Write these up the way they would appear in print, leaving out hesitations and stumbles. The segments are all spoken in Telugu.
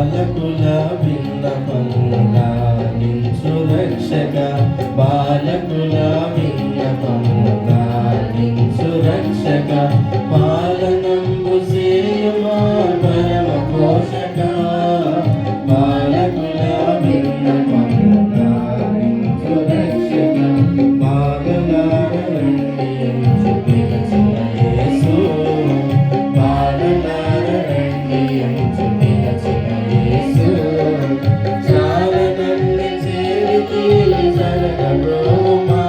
బాలకుల విన్నపముగా నించు రక్షక, బాలకుల విన్నపముగా నించు రక్షక, పాలనంబు సేయుమా పరమ పోషక, బాలకుల విన్నపముగా నించు రక్షక, బాలలార రండి ఎంచు పిలచిన యేసు, బాలలార రండి ఎంచు పిలచిన యేసు, చాలనన్ని చేరికి జరగబోమా,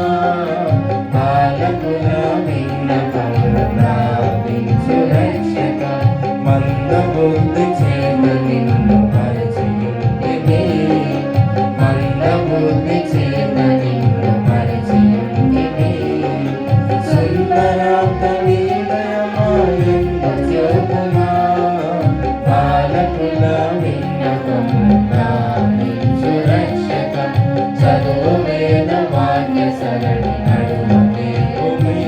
బాలకుల విన్నపముగా నించు రక్షక, మందబుద్ధి చేత నిన్ను మరచియుంటిని, మందబుద్ధి చేత నిన్ను మరచియుంటిని, సుందరాంత వినయమా ఎందు చూపుమా, బాలకుల విన్నపముగా నించు రక్షక, చదువు వేద వాక్య సరణి నడుమ నేర్పుమి,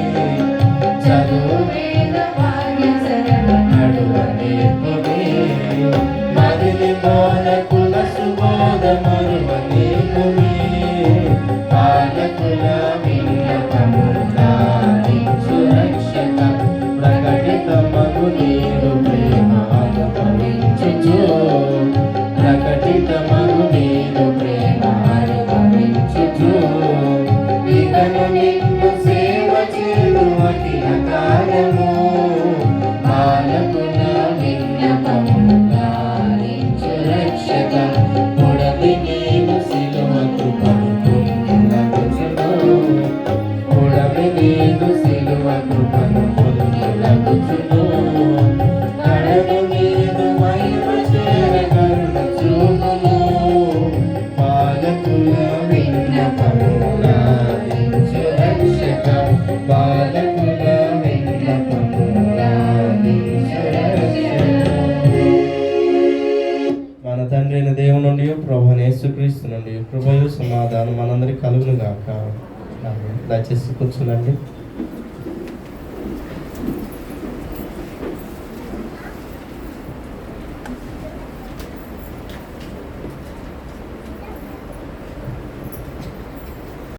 చదువు వేద వాక్య సరణి నడుమ నేర్పుమి, మదిలి బోధకుల సుబోధ మరువ నేర్పుమి, బాలకుల విన్నపముగా నించు రక్షక, ప్రకటితమగు నీరు ప్రేమ అనుభవించుచు, ప్రకటితమగు నీరు ప్రేమ అనుభవించుచు, ఇకను నిన్ను సేవ చేడు అఖిల కాలము, బాలకుల విన్నపముగా నించు రక్షక, పొడవి నేను సిలువ కృపను పొందులగుచును, పొడవి నేను సిలువ కృపను పొందులగుచును, కడను నేను మహిమ చేర కరుణ చూపుము, బాలకుల విన్నపముగా నించు రక్షక, బాలకుల విన్నపముగా నించు రక్షక. మన తండ్రి అయిన దేవుని నుండి ప్రభువైన యేసుక్రీస్తు నుండి కృపయు సమాధానం మనందరికీ కలుగును గాక. దయచేసి కూర్చునండి.